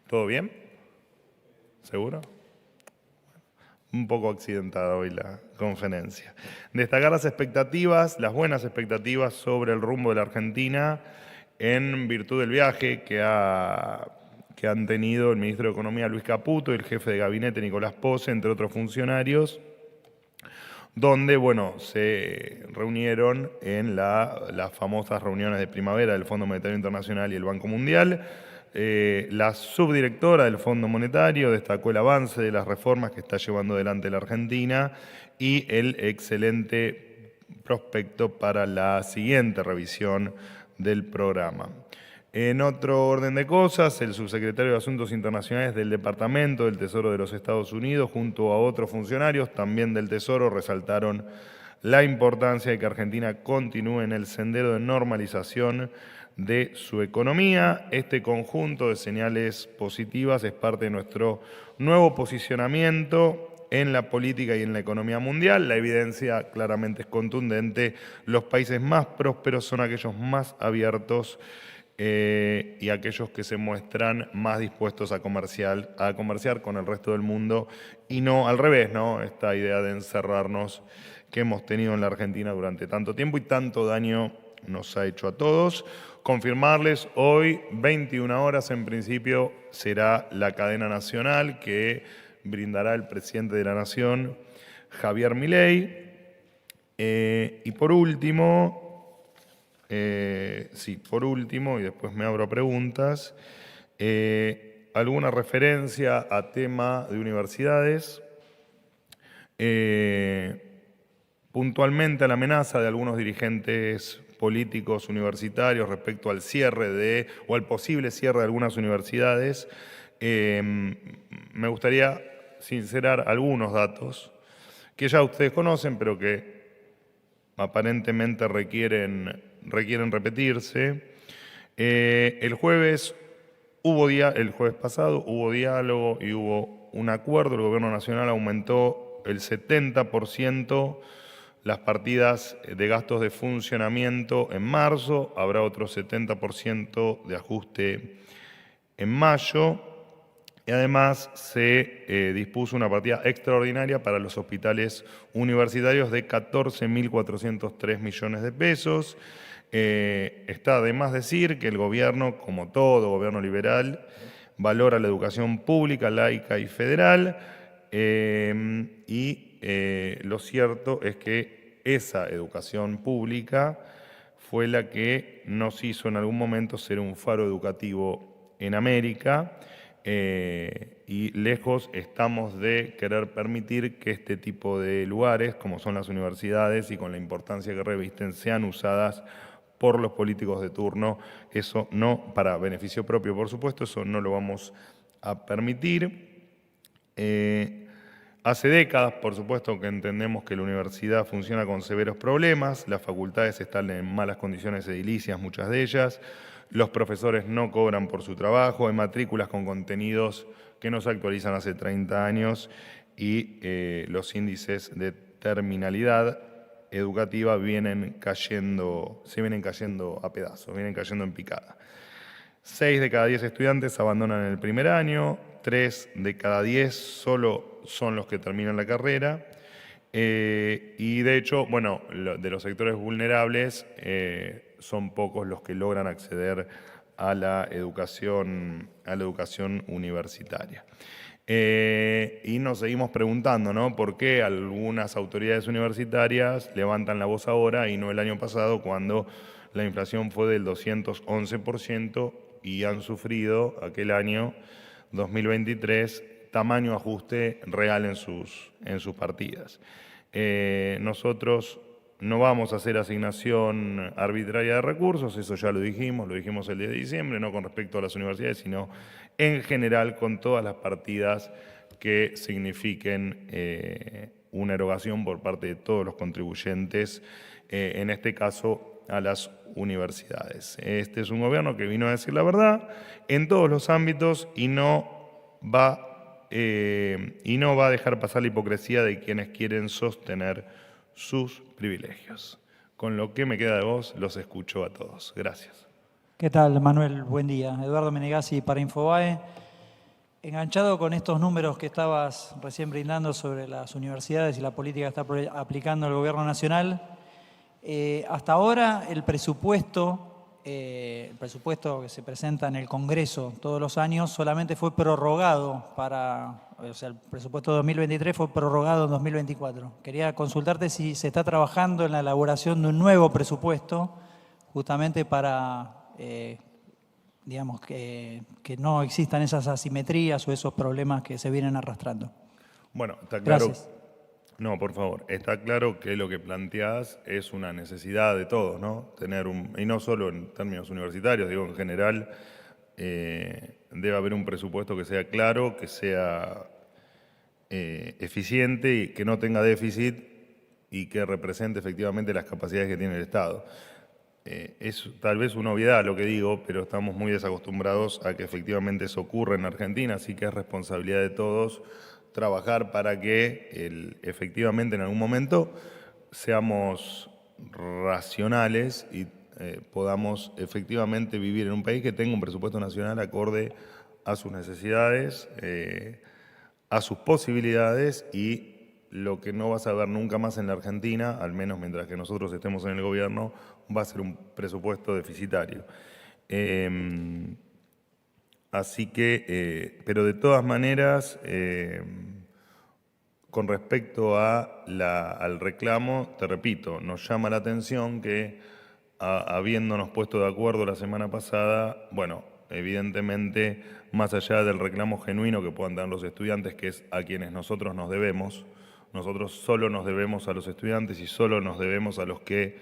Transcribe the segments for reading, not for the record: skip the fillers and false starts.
¿Todo bien? ¿Seguro? Un poco accidentada hoy la conferencia. Destacar las expectativas, las buenas expectativas sobre el rumbo de la Argentina en virtud del viaje que han tenido el ministro de Economía Luis Caputo y el jefe de gabinete Nicolás Pose, entre otros funcionarios, donde, se reunieron en las famosas reuniones de primavera del Fondo Monetario Internacional y el Banco Mundial. La subdirectora del Fondo Monetario destacó el avance de las reformas que está llevando adelante la Argentina y el excelente prospecto para la siguiente revisión del programa. En otro orden de cosas, el subsecretario de Asuntos Internacionales del Departamento del Tesoro de los Estados Unidos, junto a otros funcionarios también del Tesoro, resaltaron la importancia de que Argentina continúe en el sendero de normalización de su economía. Este conjunto de señales positivas es parte de nuestro nuevo posicionamiento en la política y en la economía mundial. La evidencia claramente es contundente. Los países más prósperos son aquellos más abiertos y aquellos que se muestran más dispuestos a comerciar con el resto del mundo y no al revés, ¿no? Esta idea de encerrarnos que hemos tenido en la Argentina durante tanto tiempo y tanto daño nos ha hecho a todos. Confirmarles, hoy, 21 horas en principio, será la cadena nacional que brindará el presidente de la Nación, Javier Milei. Y por último, y después me abro a preguntas, alguna referencia a tema de universidades, puntualmente a la amenaza de algunos dirigentes políticos universitarios respecto al cierre o al posible cierre de algunas universidades. Me gustaría sincerar algunos datos que ya ustedes conocen, pero que aparentemente requieren repetirse. El jueves pasado hubo diálogo y hubo un acuerdo. El Gobierno Nacional aumentó el 70% las partidas de gastos de funcionamiento en marzo. Habrá otro 70% de ajuste en mayo. Y además se dispuso una partida extraordinaria para los hospitales universitarios de 14.403 millones de pesos. Está de más decir que el gobierno, como todo gobierno liberal, valora la educación pública, laica y federal. Lo cierto es que esa educación pública fue la que nos hizo en algún momento ser un faro educativo en América. Y lejos estamos de querer permitir que este tipo de lugares, como son las universidades y con la importancia que revisten, sean usadas por los políticos de turno. Eso no, para beneficio propio, por supuesto, eso no lo vamos a permitir. Hace décadas, por supuesto, que entendemos que la universidad funciona con severos problemas, las facultades están en malas condiciones edilicias, muchas de ellas, los profesores no cobran por su trabajo, hay matrículas con contenidos que no se actualizan hace 30 años y los índices de terminalidad educativa se vienen cayendo a pedazos, vienen cayendo en picada. 6 de cada 10 estudiantes abandonan el primer año, 3 de cada 10 solo son los que terminan la carrera. Y de hecho, de los sectores vulnerables, son pocos los que logran acceder a la educación universitaria. Y nos seguimos preguntando, ¿no? ¿Por qué algunas autoridades universitarias levantan la voz ahora y no el año pasado, cuando la inflación fue del 211% y han sufrido aquel año 2023 tamaño ajuste real en sus partidas? Nosotros no vamos a hacer asignación arbitraria de recursos, eso ya lo dijimos el 10 de diciembre, no con respecto a las universidades, sino en general con todas las partidas que signifiquen una erogación por parte de todos los contribuyentes, en este caso a las universidades. Este es un gobierno que vino a decir la verdad en todos los ámbitos y no va a dejar pasar la hipocresía de quienes quieren sostener sus privilegios. Con lo que me queda de voz, los escucho a todos. Gracias. ¿Qué tal, Manuel? Buen día. Eduardo Menegazzi para Infobae. Enganchado con estos números que estabas recién brindando sobre las universidades y la política que está aplicando el Gobierno Nacional, hasta ahora el presupuesto que se presenta en el Congreso todos los años solamente fue prorrogado o sea, el presupuesto de 2023 fue prorrogado en 2024. Quería consultarte si se está trabajando en la elaboración de un nuevo presupuesto justamente para digamos, que no existan esas asimetrías o esos problemas que se vienen arrastrando. Bueno, está claro. Gracias. No, por favor, está claro que lo que planteás es una necesidad de todos, ¿no? Y no solo en términos universitarios, digo, en general, debe haber un presupuesto que sea claro, que sea eficiente y que no tenga déficit y que represente efectivamente las capacidades que tiene el Estado. Es tal vez una obviedad lo que digo, pero estamos muy desacostumbrados a que efectivamente eso ocurra en Argentina, así que es responsabilidad de todos trabajar para que efectivamente en algún momento seamos racionales y podamos efectivamente vivir en un país que tenga un presupuesto nacional acorde a sus necesidades, a sus posibilidades y lo que no vas a ver nunca más en la Argentina, al menos mientras que nosotros estemos en el gobierno, va a ser un presupuesto deficitario. Así que, pero de todas maneras, con respecto al reclamo, te repito, nos llama la atención que habiéndonos puesto de acuerdo la semana pasada, bueno, evidentemente, más allá del reclamo genuino que puedan tener los estudiantes, que es a quienes nosotros nos debemos, nosotros solo nos debemos a los estudiantes y solo nos debemos a los que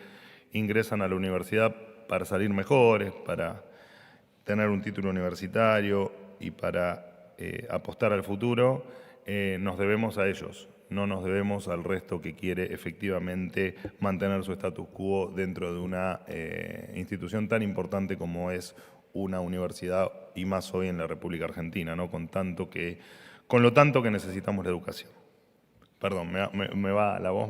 ingresan a la universidad para salir mejores, para tener un título universitario y para apostar al futuro, nos debemos a ellos, no nos debemos al resto que quiere efectivamente mantener su status quo dentro de una institución tan importante como es una universidad y más hoy en la República Argentina, ¿no? Con lo tanto que necesitamos la educación. Perdón, la voz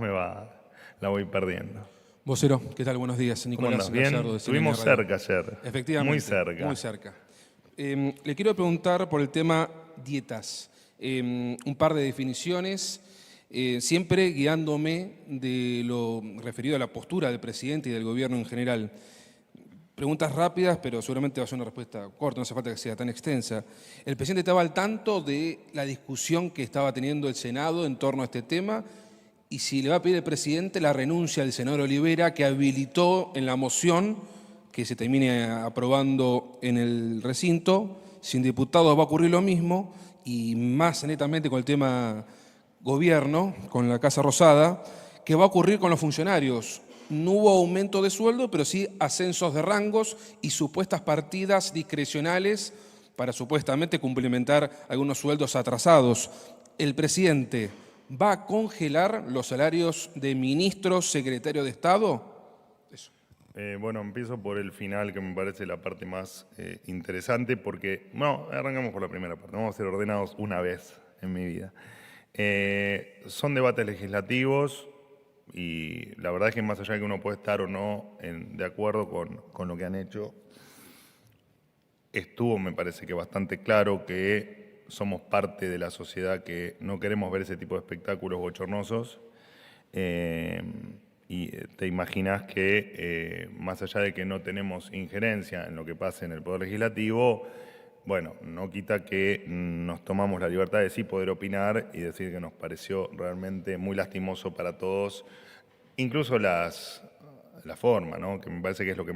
la voy perdiendo. Vocero, ¿qué tal? Buenos días. ¿Cómo Nicolás andás? ¿Bien? Gallardo de Estuvimos CNN Radio. cerca ayer. Efectivamente. Muy cerca. Muy cerca. Le quiero preguntar por el tema dietas. Un par de definiciones, siempre guiándome de lo referido a la postura del presidente y del gobierno en general. Preguntas rápidas, pero seguramente va a ser una respuesta corta, no hace falta que sea tan extensa. El presidente estaba al tanto de la discusión que estaba teniendo el Senado en torno a este tema y si le va a pedir el presidente la renuncia del senador Olivera, que habilitó en la moción que se termine aprobando en el recinto. Sin diputados va a ocurrir lo mismo y más netamente con el tema gobierno, con la Casa Rosada, que va a ocurrir con los funcionarios. No hubo aumento de sueldo, pero sí ascensos de rangos y supuestas partidas discrecionales para supuestamente cumplimentar algunos sueldos atrasados. El presidente va a congelar los salarios de ministros, secretarios de Estado. Eso. Bueno, empiezo por el final, que me parece la parte más interesante, porque, no, arrancamos por la primera parte, vamos a ser ordenados una vez en mi vida. Son debates legislativos y la verdad es que más allá de que uno puede estar o no de acuerdo con lo que han hecho, estuvo, me parece que bastante claro que somos parte de la sociedad que no queremos ver ese tipo de espectáculos bochornosos. Y te imaginas que más allá de que no tenemos injerencia en lo que pase en el Poder Legislativo, bueno, no quita que nos tomamos la libertad de sí poder opinar y decir que nos pareció realmente muy lastimoso para todos, incluso la forma, ¿no? Que me parece que es lo que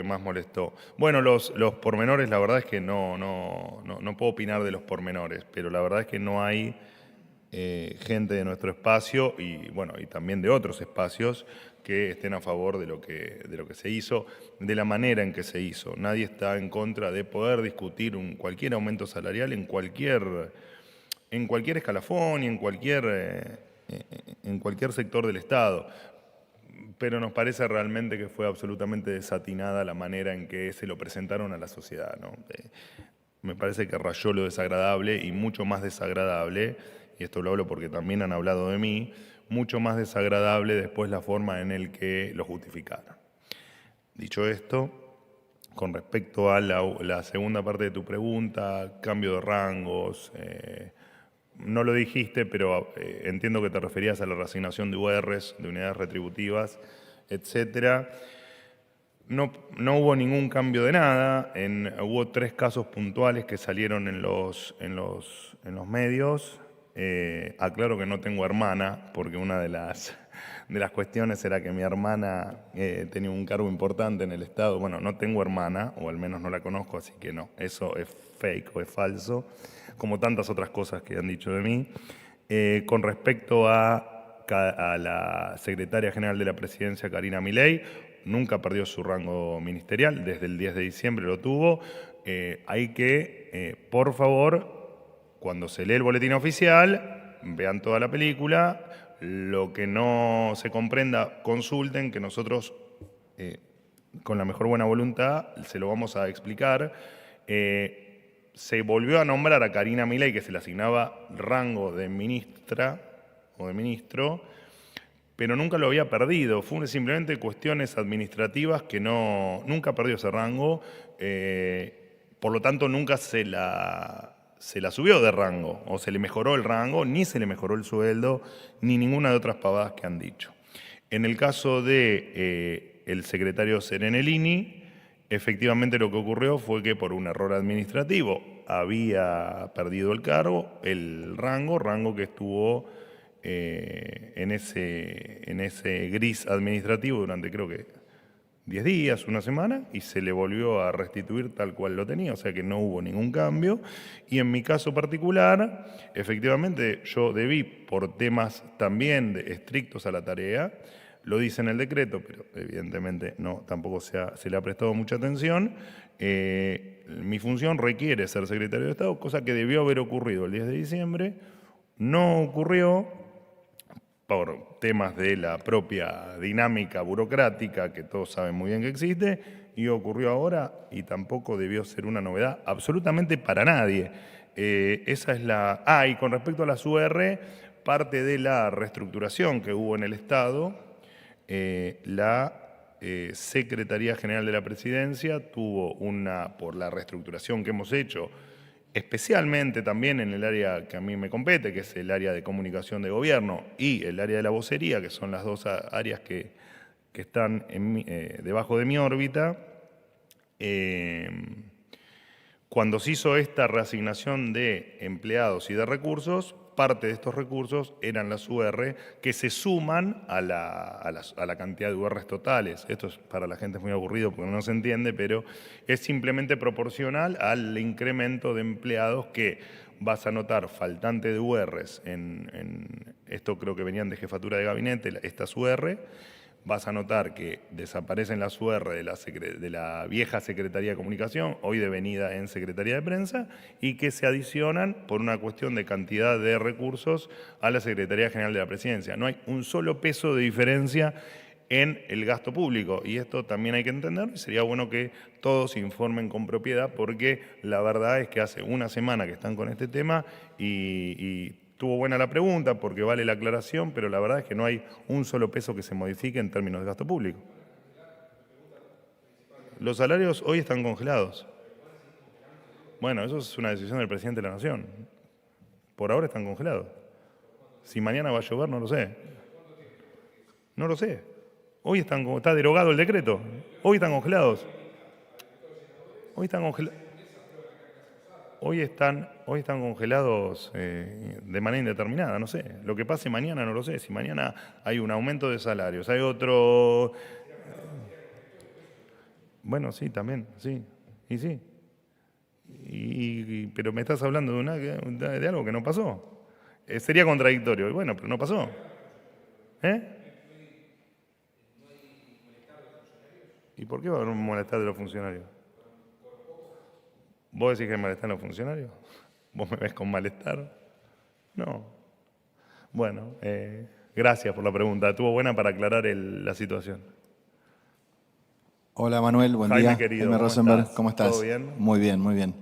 más molestó. Bueno, los pormenores, la verdad es que no puedo opinar de los pormenores, pero la verdad es que no hay gente de nuestro espacio y bueno, y también de otros espacios que estén a favor de lo que se hizo, de la manera en que se hizo. Nadie está en contra de poder discutir cualquier aumento salarial en cualquier escalafón y en cualquier sector del Estado. Pero nos parece realmente que fue absolutamente desatinada la manera en que se lo presentaron a la sociedad, ¿no? Me parece que rayó lo desagradable y mucho más desagradable, y esto lo hablo porque también han hablado de mí, mucho más desagradable después la forma en la que lo justificaron. Dicho esto, con respecto a la segunda parte de tu pregunta, cambio de rangos, no lo dijiste, pero entiendo que te referías a la reasignación de URs, de unidades retributivas, etcétera. No hubo ningún cambio de nada. Hubo 3 casos puntuales que salieron en los medios. Aclaro que no tengo hermana, porque una de las cuestiones era que mi hermana tenía un cargo importante en el Estado. Bueno, no tengo hermana, o al menos no la conozco, así que no, eso es fake o es falso, como tantas otras cosas que han dicho de mí. Con respecto a la secretaria general de la Presidencia, Karina Milei, nunca perdió su rango ministerial, desde el 10 de diciembre lo tuvo. Hay que, por favor, cuando se lee el boletín oficial, vean toda la película. Lo que no se comprenda, consulten, que nosotros, con la mejor buena voluntad, se lo vamos a explicar. Se volvió a nombrar a Karina Milei, que se le asignaba rango de ministra o de ministro, pero nunca lo había perdido. Fue simplemente cuestiones administrativas que nunca perdió ese rango. Por lo tanto, nunca se la subió de rango, o se le mejoró el rango, ni se le mejoró el sueldo, ni ninguna de otras pavadas que han dicho. En el caso de el secretario Serenellini, efectivamente lo que ocurrió fue que por un error administrativo había perdido el rango que estuvo en ese gris administrativo durante, creo que 10 días, una semana, y se le volvió a restituir tal cual lo tenía, o sea que no hubo ningún cambio. Y en mi caso particular, efectivamente, yo debí, por temas también estrictos a la tarea, lo dice en el decreto, pero evidentemente tampoco se le ha prestado mucha atención. Mi función requiere ser secretario de Estado, cosa que debió haber ocurrido el 10 de diciembre, no ocurrió, por temas de la propia dinámica burocrática que todos saben muy bien que existe, y ocurrió ahora y tampoco debió ser una novedad absolutamente para nadie. Esa es la... y con respecto a las UR, parte de la reestructuración que hubo en el Estado, la Secretaría General de la Presidencia tuvo por la reestructuración que hemos hecho, especialmente también en el área que a mí me compete, que es el área de comunicación de gobierno y el área de la vocería, que son las dos áreas que están debajo de mi órbita. Cuando se hizo esta reasignación de empleados y de recursos, parte de estos recursos eran las UR que se suman a la cantidad de URs totales. Esto para la gente es muy aburrido porque no se entiende, pero es simplemente proporcional al incremento de empleados que vas a notar faltante de URs en esto creo que venían de jefatura de gabinete, estas UR. Vas a notar que desaparecen las UR de la vieja Secretaría de Comunicación, hoy devenida en Secretaría de Prensa, y que se adicionan por una cuestión de cantidad de recursos a la Secretaría General de la Presidencia. No hay un solo peso de diferencia en el gasto público, y esto también hay que entenderlo, y sería bueno que todos informen con propiedad, porque la verdad es que hace una semana que están con este tema y estuvo buena la pregunta porque vale la aclaración, pero la verdad es que no hay un solo peso que se modifique en términos de gasto público. Los salarios hoy están congelados. Bueno, eso es una decisión del presidente de la Nación. Por ahora están congelados. Si mañana va a llover, no lo sé. No lo sé. Hoy está derogado el decreto. Hoy están congelados. Hoy están congelados. Hoy están congelados de manera indeterminada, no sé. Lo que pase mañana no lo sé. Si mañana hay un aumento de salarios, hay otro... Bueno, sí, también, sí. Y sí. Pero me estás hablando de algo que no pasó. Sería contradictorio. Y bueno, pero no pasó. ¿Y por qué va a haber un malestar de los funcionarios? ¿Vos decís que hay malestar en los funcionarios? ¿Vos me ves con malestar? No. Bueno, gracias por la pregunta. Estuvo buena para aclarar la situación. Hola Manuel, buen Jaime, día. querido, Jaime Rosenberg, ¿cómo estás? ¿Todo bien? Muy bien, muy bien.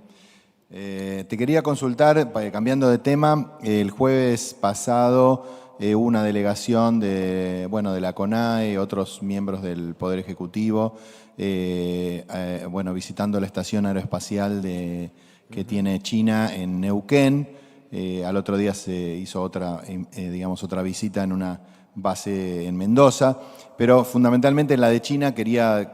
Te quería consultar, cambiando de tema, el jueves pasado una delegación de la CONAE, otros miembros del Poder Ejecutivo, visitando la estación aeroespacial que tiene China en Neuquén. Al otro día se hizo otra visita en una base en Mendoza, pero fundamentalmente la de China quería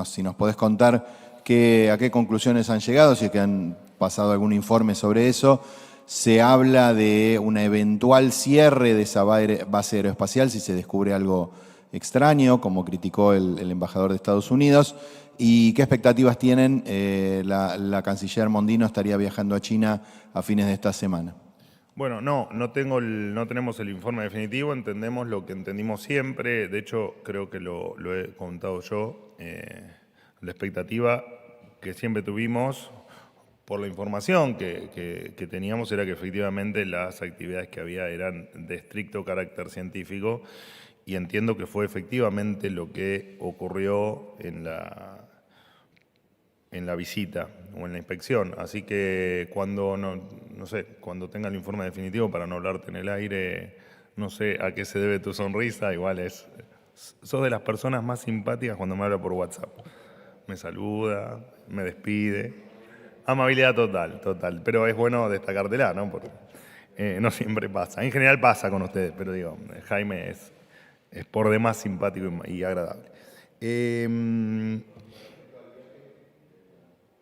si nos podés contar a qué conclusiones han llegado, si es que han pasado algún informe sobre eso. Se habla de un eventual cierre de esa base aeroespacial si se descubre algo extraño, como criticó el embajador de Estados Unidos. ¿Y qué expectativas tienen? La canciller Mondino estaría viajando a China a fines de esta semana. Bueno, no tenemos el informe definitivo, entendemos lo que entendimos siempre. De hecho, creo que lo he contado yo. La expectativa que siempre tuvimos, por la información que teníamos, era que efectivamente las actividades que había eran de estricto carácter científico, y entiendo que fue efectivamente lo que ocurrió en la visita o en la inspección. Así que cuando tenga el informe definitivo, para no hablarte en el aire, no sé a qué se debe tu sonrisa, sos de las personas más simpáticas cuando me habla por WhatsApp. Me saluda, me despide. Amabilidad total. Pero es bueno destacártela, ¿no? Porque no siempre pasa. En general pasa con ustedes, pero digo, Jaime es por demás simpático y agradable.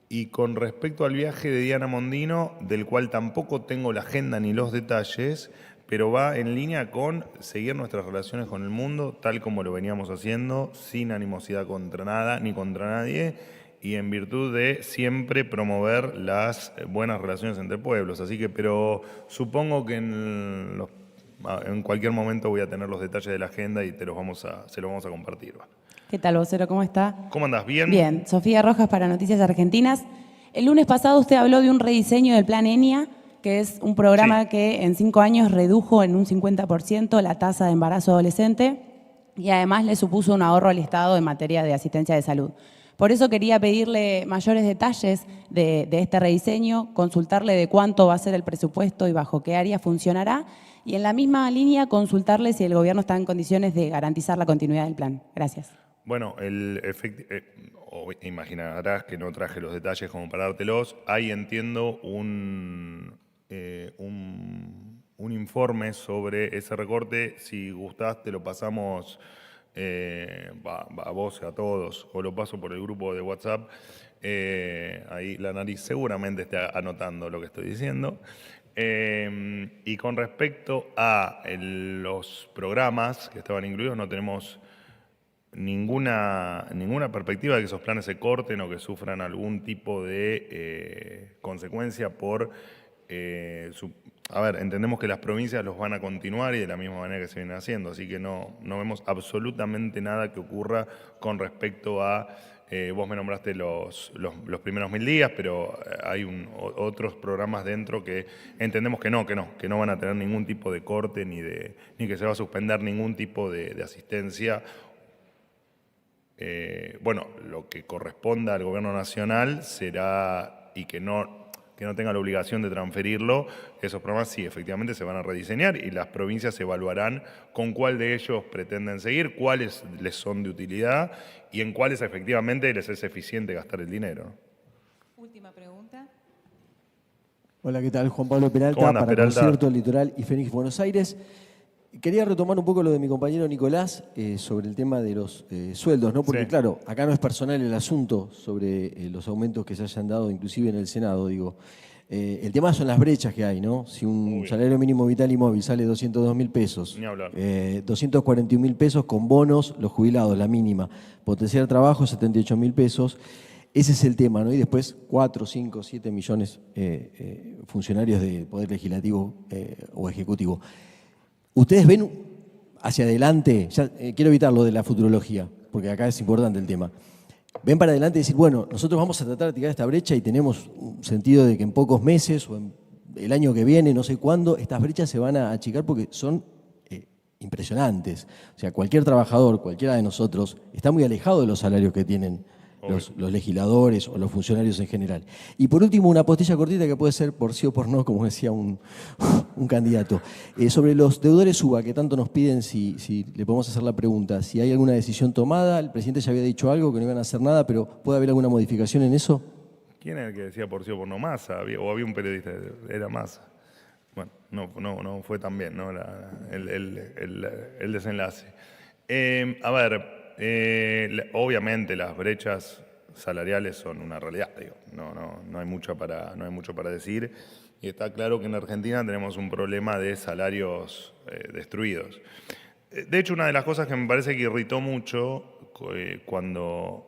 Y con respecto al viaje de Diana Mondino, del cual tampoco tengo la agenda ni los detalles, pero va en línea con seguir nuestras relaciones con el mundo, tal como lo veníamos haciendo, sin animosidad contra nada ni contra nadie, y en virtud de siempre promover las buenas relaciones entre pueblos. Así que, pero supongo que en cualquier momento voy a tener los detalles de la agenda y se los vamos a compartir. ¿Qué tal, vocero? ¿Cómo está? ¿Cómo andás? ¿Bien? Bien. Sofía Rojas para Noticias Argentinas. El lunes pasado usted habló de un rediseño del Plan ENIA, que es un programa que en 5 años redujo en un 50% la tasa de embarazo adolescente y además le supuso un ahorro al Estado en materia de asistencia de salud. Por eso quería pedirle mayores detalles de este rediseño, consultarle de cuánto va a ser el presupuesto y bajo qué área funcionará, y en la misma línea consultarle si el gobierno está en condiciones de garantizar la continuidad del plan. Gracias. Bueno, imaginarás que no traje los detalles como para dártelos. Ahí entiendo un informe sobre ese recorte. Si gustás, te lo pasamos a vos y a todos, o lo paso por el grupo de WhatsApp. Ahí la nariz seguramente está anotando lo que estoy diciendo. Y con respecto a los programas que estaban incluidos, no tenemos ninguna perspectiva de que esos planes se corten o que sufran algún tipo de consecuencia por entendemos que las provincias los van a continuar y de la misma manera que se viene haciendo, así que no vemos absolutamente nada que ocurra con respecto a vos me nombraste los primeros 1000 días, pero hay otros programas dentro que entendemos que no van a tener ningún tipo de corte ni que se va a suspender ningún tipo de asistencia. Lo que corresponda al gobierno nacional será, y que no tenga la obligación de transferirlo, esos programas sí, efectivamente se van a rediseñar y las provincias evaluarán con cuál de ellos pretenden seguir, cuáles les son de utilidad y en cuáles efectivamente les es eficiente gastar el dinero. Última pregunta. Hola, ¿qué tal? Juan Pablo Peralta, ¿Cómo andás, para Peralta? Concierto Litoral y Fénix Buenos Aires. Quería retomar un poco lo de mi compañero Nicolás sobre el tema de los sueldos, ¿no? Porque Sí. claro, acá no es personal el asunto sobre los aumentos que se hayan dado, inclusive en el Senado, digo. El tema son las brechas que hay, ¿no? Si un salario mínimo vital y móvil sale 202.000 pesos, Ni hablar. 241.000 pesos con bonos, los jubilados, la mínima, potenciar trabajo, 78.000 pesos. Ese es el tema, ¿no? Y después 4, 5, 7 millones funcionarios del Poder Legislativo o Ejecutivo. ¿Ustedes ven hacia adelante? Ya, quiero evitar lo de la futurología, porque acá es importante el tema. ¿Ven para adelante y decir, bueno, nosotros vamos a tratar de tirar esta brecha y tenemos un sentido de que en pocos meses o en el año que viene, no sé cuándo, estas brechas se van a achicar porque son impresionantes? O sea, cualquier trabajador, cualquiera de nosotros, está muy alejado de los salarios que tienen los legisladores o los funcionarios en general. Y por último, una postilla cortita que puede ser por sí o por no, como decía un candidato. Sobre los deudores UBA, que tanto nos piden si le podemos hacer la pregunta, si hay alguna decisión tomada. El presidente ya había dicho algo, que no iban a hacer nada, pero ¿puede haber alguna modificación en eso? ¿Quién era el que decía por sí o por no? Massa, o había un periodista, era Massa. Bueno, no fue tan bien, ¿no? El desenlace. A ver, obviamente las brechas salariales son una realidad, digo. No hay mucho para decir. Y está claro que en Argentina tenemos un problema de salarios destruidos. De hecho, una de las cosas que me parece que irritó mucho cuando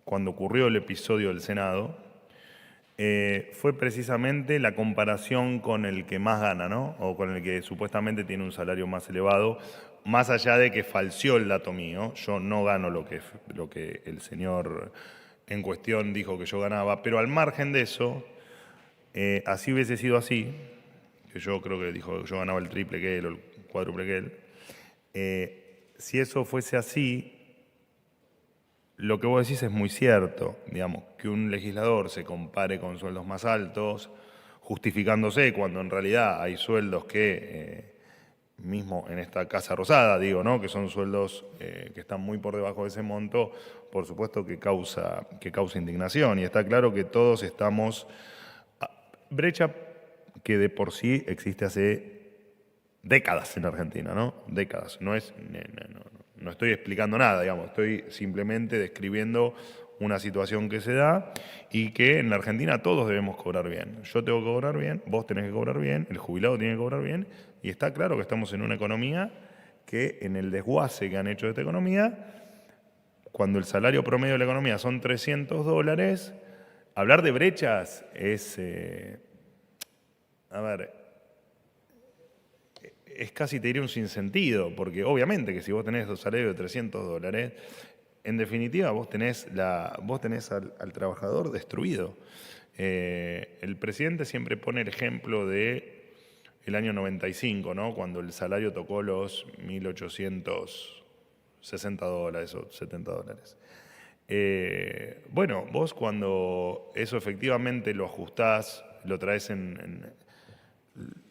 ocurrió el episodio del Senado fue precisamente la comparación con el que más gana, ¿no? O con el que supuestamente tiene un salario más elevado, más allá de que falseó el dato mío. Yo no gano lo que el señor en cuestión dijo que yo ganaba, pero al margen de eso, así hubiese sido así, que yo creo que dijo que yo ganaba el triple que él o el cuádruple que él, si eso fuese así, lo que vos decís es muy cierto, digamos, que un legislador se compare con sueldos más altos, justificándose cuando en realidad hay sueldos que, mismo en esta Casa Rosada, digo, ¿no? Que son sueldos que están muy por debajo de ese monto, por supuesto que causa indignación. Y está claro que todos estamos... Brecha que de por sí existe hace décadas en Argentina, ¿no? Décadas. No estoy explicando nada, digamos, estoy simplemente describiendo una situación que se da y que en la Argentina todos debemos cobrar bien. Yo tengo que cobrar bien, vos tenés que cobrar bien, el jubilado tiene que cobrar bien, y está claro que estamos en una economía que, en el desguace que han hecho de esta economía, cuando el salario promedio de la economía son $300, hablar de brechas es... es casi, te diría, un sinsentido, porque obviamente que si vos tenés un salario de $300, en definitiva vos tenés al trabajador destruido. El presidente siempre pone el ejemplo de el año 95, ¿no? Cuando el salario tocó los $1.860 o $70. Bueno, vos cuando eso efectivamente lo ajustás, lo traes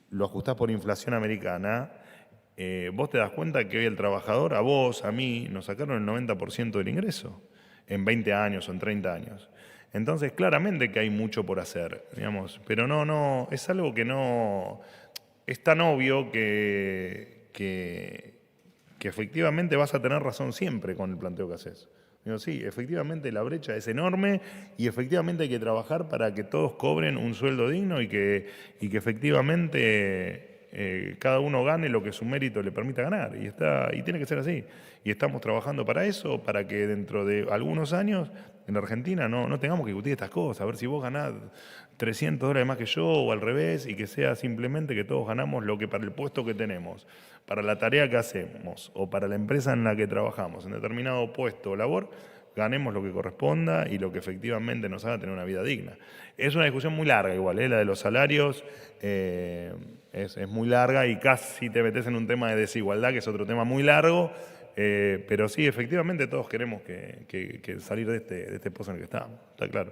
lo ajustás por inflación americana, vos te das cuenta que hoy el trabajador, a vos, a mí, nos sacaron el 90% del ingreso en 20 años o en 30 años. Entonces, claramente que hay mucho por hacer, digamos, pero no, es algo que no... Es tan obvio que efectivamente vas a tener razón siempre con el planteo que haces. Digo, sí, efectivamente la brecha es enorme y efectivamente hay que trabajar para que todos cobren un sueldo digno y que efectivamente cada uno gane lo que su mérito le permita ganar. Y tiene que ser así. Y estamos trabajando para eso, para que dentro de algunos años en la Argentina no tengamos que discutir estas cosas, a ver si vos ganás $300 más que yo o al revés, y que sea simplemente que todos ganamos lo que para el puesto que tenemos, para la tarea que hacemos o para la empresa en la que trabajamos, en determinado puesto o labor, ganemos lo que corresponda y lo que efectivamente nos haga tener una vida digna. Es una discusión muy larga igual, la de los salarios es muy larga y casi te metes en un tema de desigualdad, que es otro tema muy largo, pero sí, efectivamente todos queremos que salir de este pozo en el que estamos, está claro.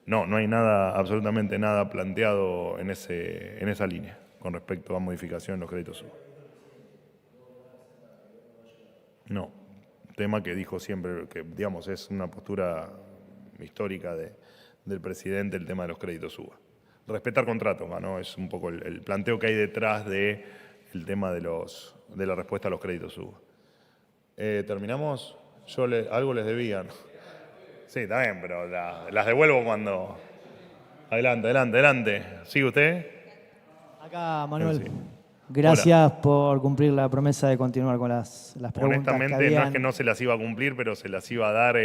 No hay nada, absolutamente nada planteado en esa línea con respecto a modificación de los créditos UBA. No, tema que dijo siempre, que digamos es una postura histórica del presidente, el tema de los créditos UBA. Respetar contratos, ¿no? Es un poco el planteo que hay detrás del tema de la respuesta a los créditos UBA. ¿Terminamos? Algo les debía, ¿no? Sí, está bien, pero las devuelvo cuando... Adelante. ¿Sigue usted? Acá, Manuel. Sí. Gracias por cumplir la promesa de continuar con las preguntas. Honestamente, que habían... no es que no se las iba a cumplir, pero se las iba a dar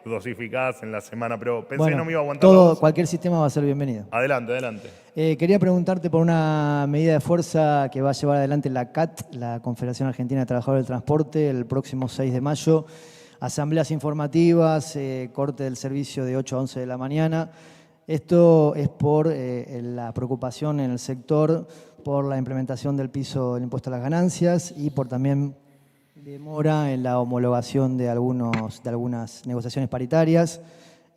dosificadas en la semana. Pero pensé Bueno, que no me iba a aguantar. cualquier sistema va a ser bienvenido. Adelante. Quería preguntarte por una medida de fuerza que va a llevar adelante la CAT, la Confederación Argentina de Trabajadores del Transporte, el próximo 6 de mayo. Asambleas informativas, corte del servicio de 8 a 11 de la mañana. Esto es por la preocupación en el sector por la implementación del piso del impuesto a las ganancias y por también demora en la homologación de algunas negociaciones paritarias.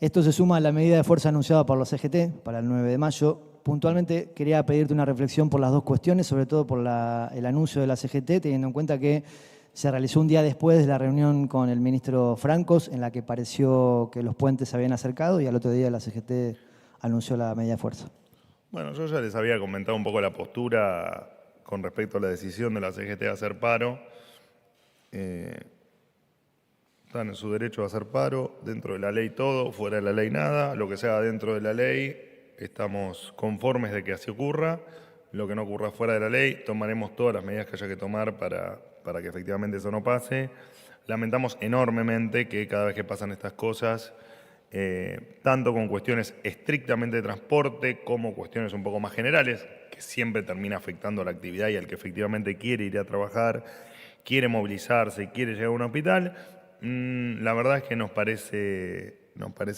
Esto se suma a la medida de fuerza anunciada por la CGT para el 9 de mayo. Puntualmente quería pedirte una reflexión por las dos cuestiones, sobre todo por el anuncio de la CGT, teniendo en cuenta que se realizó un día después de la reunión con el ministro Francos, en la que pareció que los puentes se habían acercado, y al otro día la CGT anunció la medida de fuerza. Bueno, yo ya les había comentado un poco la postura con respecto a la decisión de la CGT de hacer paro. Están en su derecho a hacer paro, dentro de la ley todo, fuera de la ley nada. Lo que sea dentro de la ley, estamos conformes de que así ocurra. Lo que no ocurra fuera de la ley, tomaremos todas las medidas que haya que tomar para que efectivamente eso no pase. Lamentamos enormemente que cada vez que pasan estas cosas, tanto con cuestiones estrictamente de transporte como cuestiones un poco más generales, que siempre termina afectando a la actividad y al que efectivamente quiere ir a trabajar, quiere movilizarse, quiere llegar a un hospital, la verdad es que nos parece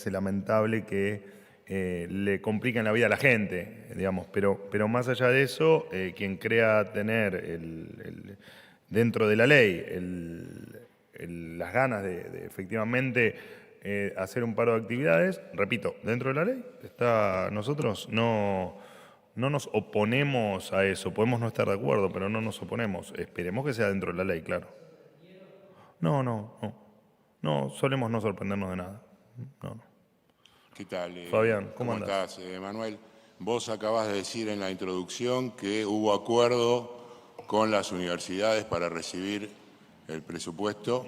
lamentable que le compliquen la vida a la gente, digamos, pero más allá de eso, quien crea tener dentro de la ley las ganas de efectivamente hacer un paro de actividades, repito, dentro de la ley, nosotros no nos oponemos a eso, podemos no estar de acuerdo, pero no nos oponemos, esperemos que sea dentro de la ley, claro. No solemos no sorprendernos de nada, no. ¿Qué tal? Fabián, ¿cómo estás, Manuel? Vos acabas de decir en la introducción que hubo acuerdo con las universidades para recibir el presupuesto.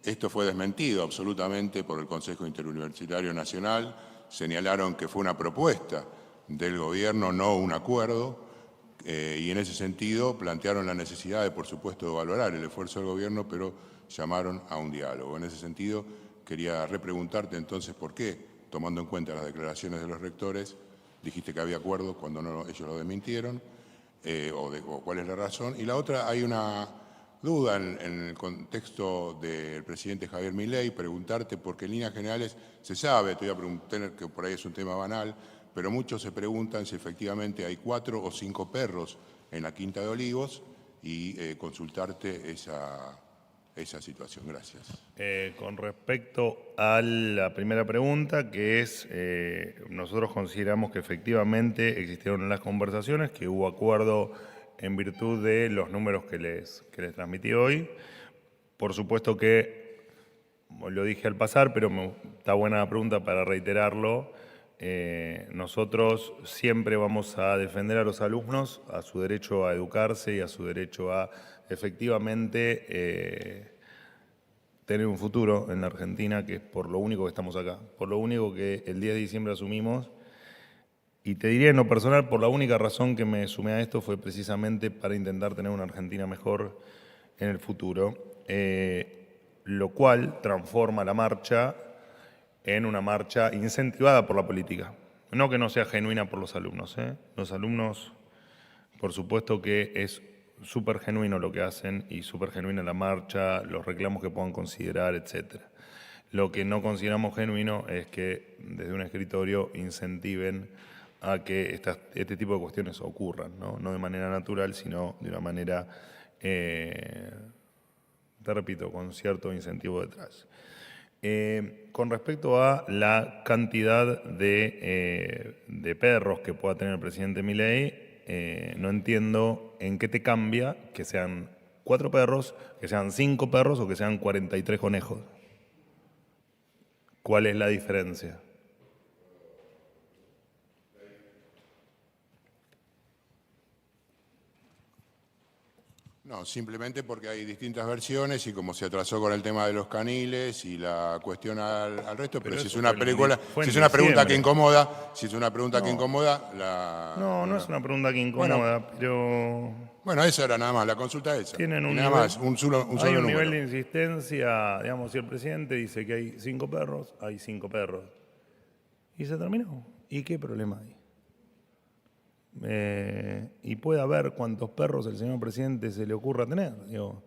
Esto fue desmentido absolutamente por el Consejo Interuniversitario Nacional. Señalaron que fue una propuesta del gobierno, no un acuerdo, y en ese sentido plantearon la necesidad de, por supuesto, valorar el esfuerzo del gobierno, pero llamaron a un diálogo. En ese sentido, quería repreguntarte entonces por qué, tomando en cuenta las declaraciones de los rectores, dijiste que había acuerdo cuando ellos lo desmintieron, o cuál es la razón. Y la otra, hay una duda en el contexto del presidente Javier Milei, preguntarte, porque en líneas generales se sabe, te voy a preguntar, que por ahí es un tema banal, pero muchos se preguntan si efectivamente hay 4 o 5 perros en la Quinta de Olivos y consultarte esa situación. Gracias. Con respecto a la primera pregunta, que es, nosotros consideramos que efectivamente existieron las conversaciones, que hubo acuerdo en virtud de los números que les transmití hoy. Por supuesto que, lo dije al pasar, pero está buena la pregunta para reiterarlo, nosotros siempre vamos a defender a los alumnos, a su derecho a educarse y a su derecho a efectivamente tener un futuro en la Argentina, que es por lo único que estamos acá, por lo único que el 10 de diciembre asumimos. Y te diría en lo personal, por la única razón que me sumé a esto fue precisamente para intentar tener una Argentina mejor en el futuro, lo cual transforma la marcha en una marcha incentivada por la política. No que no sea genuina por los alumnos. Los alumnos, por supuesto que es súper genuino lo que hacen y súper genuina la marcha, los reclamos que puedan considerar, etc. Lo que no consideramos genuino es que desde un escritorio incentiven a que este tipo de cuestiones ocurran, no de manera natural, sino de una manera, te repito, con cierto incentivo detrás. Con respecto a la cantidad de perros que pueda tener el presidente Milei, no entiendo en qué te cambia que sean 4 perros, que sean 5 perros o que sean 43 conejos. ¿Cuál es la diferencia? No, simplemente porque hay distintas versiones y como se atrasó con el tema de los caniles y la cuestión al resto, pero si es una película, si es una pregunta que incomoda, No es una pregunta que incomoda, pero bueno, esa era nada más, la consulta esa. Tienen un nada nivel, más, un solo hay un número. nivel de insistencia, digamos, si el presidente dice que hay 5 perros, hay 5 perros. Y se terminó. ¿Y qué problema hay? Y puede haber cuantos perros el señor presidente se le ocurra tener. Digo,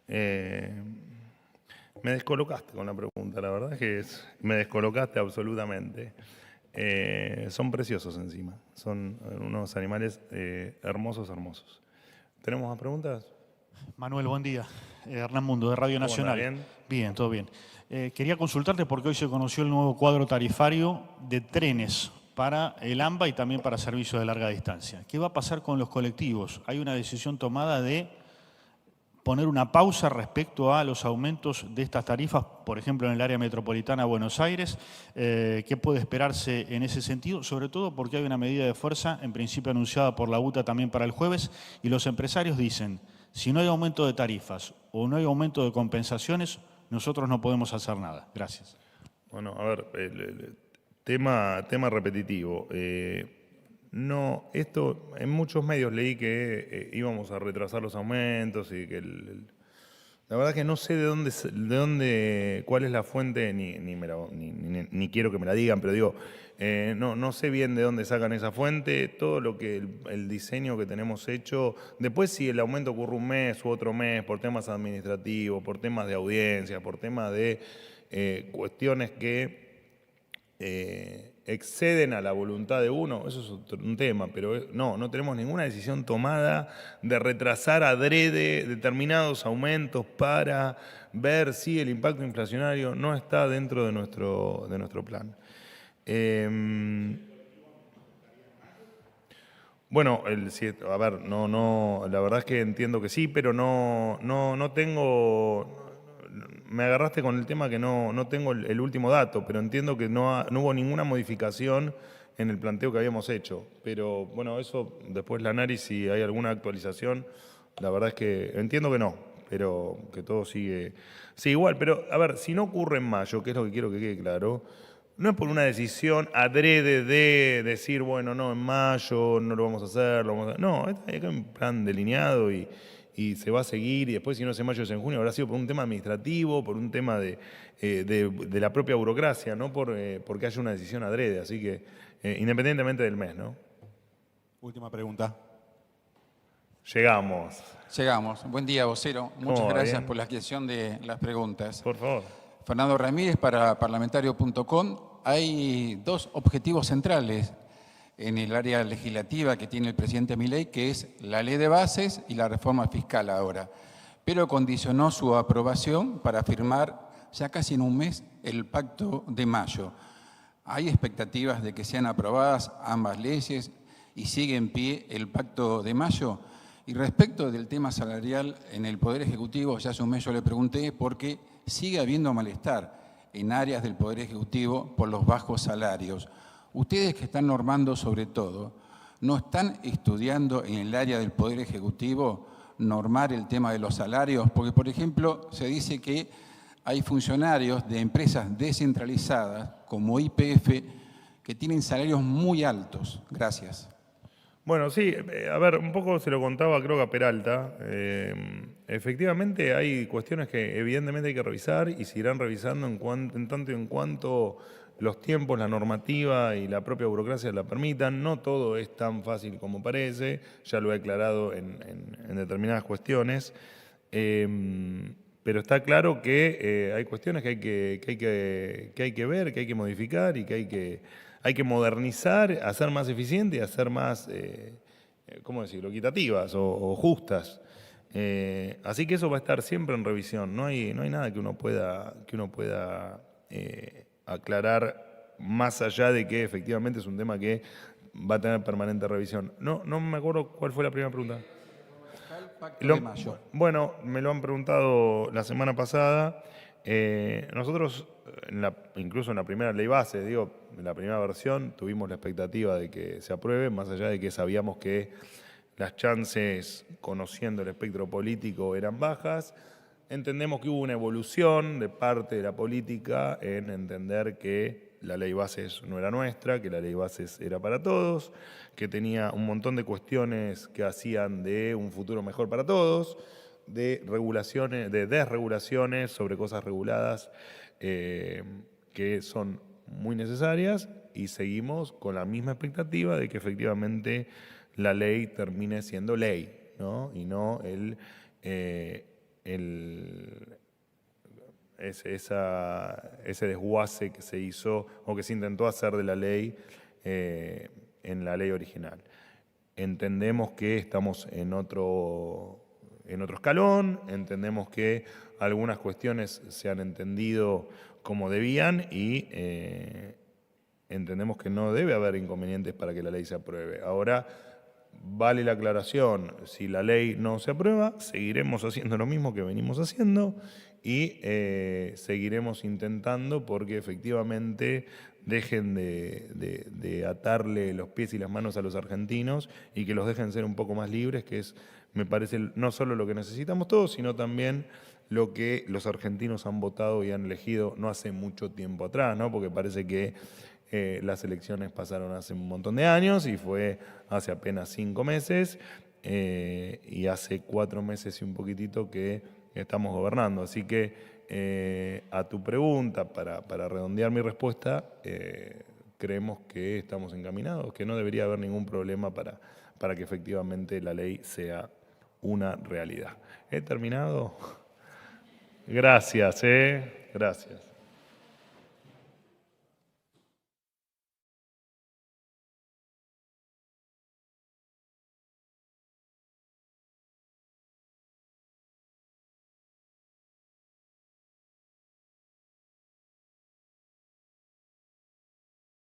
me descolocaste con la pregunta, la verdad es que me descolocaste absolutamente. Son preciosos encima, son unos animales hermosos, hermosos. ¿Tenemos más preguntas? Manuel, buen día. Hernán Mundo, de Radio ¿Cómo Nacional. anda? ¿Bien? Bien, todo bien. Quería consultarte porque hoy se conoció el nuevo cuadro tarifario de trenes para el AMBA y también para servicios de larga distancia. ¿Qué va a pasar con los colectivos? Hay una decisión tomada de poner una pausa respecto a los aumentos de estas tarifas, por ejemplo, en el área metropolitana de Buenos Aires. ¿Qué puede esperarse en ese sentido? Sobre todo porque hay una medida de fuerza, en principio anunciada por la UTA también para el jueves, y los empresarios dicen, si no hay aumento de tarifas o no hay aumento de compensaciones, nosotros no podemos hacer nada. Gracias. Bueno, a ver, el tema repetitivo. No, esto, en muchos medios leí que íbamos a retrasar los aumentos y que la verdad que no sé de dónde, cuál es la fuente, ni quiero que me la digan, pero digo, no sé bien de dónde sacan esa fuente, todo lo que el diseño que tenemos hecho, después si el aumento ocurre un mes u otro mes por temas administrativos, por temas de audiencia, por temas de cuestiones que exceden a la voluntad de uno, eso es un tema, pero no tenemos ninguna decisión tomada de retrasar adrede determinados aumentos para ver si el impacto inflacionario no está dentro de nuestro plan. Bueno, a ver, la verdad es que entiendo que sí, pero no tengo. Me agarraste con el tema que no tengo el último dato, pero entiendo que no hubo ninguna modificación en el planteo que habíamos hecho. Pero bueno, eso después la análisis, si hay alguna actualización, la verdad es que entiendo que no, pero que todo sigue igual. Pero a ver, si no ocurre en mayo, que es lo que quiero que quede claro, no es por una decisión adrede de decir, bueno, no, en mayo no lo vamos a hacer, No, hay un plan delineado y se va a seguir, y después si no es en mayo es en junio, habrá sido por un tema administrativo, por un tema de la propia burocracia, no porque haya una decisión adrede, así que independientemente del mes, ¿no? Última pregunta. Llegamos. Buen día, vocero. Muchas ¿Cómo va? gracias ¿Bien? por la adquisición de las preguntas. Por favor. Fernando Ramírez para parlamentario.com. Hay dos objetivos centrales en el área legislativa que tiene el presidente Milei, que es la ley de bases y la reforma fiscal ahora. Pero condicionó su aprobación para firmar ya casi en un mes el Pacto de Mayo. Hay expectativas de que sean aprobadas ambas leyes y sigue en pie el Pacto de Mayo. Y respecto del tema salarial en el Poder Ejecutivo, ya hace un mes yo le pregunté porque sigue habiendo malestar en áreas del Poder Ejecutivo por los bajos salarios. Ustedes que están normando sobre todo, ¿no están estudiando en el área del Poder Ejecutivo normar el tema de los salarios? Porque, por ejemplo, se dice que hay funcionarios de empresas descentralizadas, como YPF, que tienen salarios muy altos. Gracias. Bueno, sí, a ver, un poco se lo contaba creo que a Peralta. Efectivamente hay cuestiones que evidentemente hay que revisar y se irán revisando en tanto y en cuanto los tiempos, la normativa y la propia burocracia la permitan. No todo es tan fácil como parece, ya lo he aclarado en determinadas cuestiones. Pero está claro que hay cuestiones que hay que ver, que hay que modificar y que hay que modernizar, hacer más eficiente y hacer más, ¿cómo decirlo?, equitativas o justas. Así que eso va a estar siempre en revisión. No hay nada que uno pueda aclarar más allá de que efectivamente es un tema que va a tener permanente revisión. No me acuerdo cuál fue la primera pregunta. Bueno, me lo han preguntado la semana pasada. Nosotros, incluso en la primera ley base, en la primera versión, tuvimos la expectativa de que se apruebe, más allá de que sabíamos que las chances, conociendo el espectro político, eran bajas. Entendemos que hubo una evolución de parte de la política en entender que la ley bases no era nuestra, que la ley bases era para todos, que tenía un montón de cuestiones que hacían de un futuro mejor para todos, de regulaciones, de desregulaciones sobre cosas reguladas que son muy necesarias, y seguimos con la misma expectativa de que efectivamente la ley termine siendo ley, ¿no? Y no ese desguace que se hizo o que se intentó hacer de la ley en la ley original. Entendemos que estamos en otro en otro escalón, entendemos que algunas cuestiones se han entendido como debían y entendemos que no debe haber inconvenientes para que la ley se apruebe. Ahora, vale la aclaración, si la ley no se aprueba, seguiremos haciendo lo mismo que venimos haciendo y seguiremos intentando porque efectivamente dejen de atarle los pies y las manos a los argentinos y que los dejen ser un poco más libres, que es, me parece, no solo lo que necesitamos todos, sino también lo que los argentinos han votado y han elegido no hace mucho tiempo atrás, ¿no? Porque parece que las elecciones pasaron hace un montón de años y fue hace apenas 5 meses y hace 4 meses y un poquitito que estamos gobernando. Así que a tu pregunta, para redondear mi respuesta, creemos que estamos encaminados, que no debería haber ningún problema para que efectivamente la ley sea una realidad. ¿He terminado? Gracias, gracias.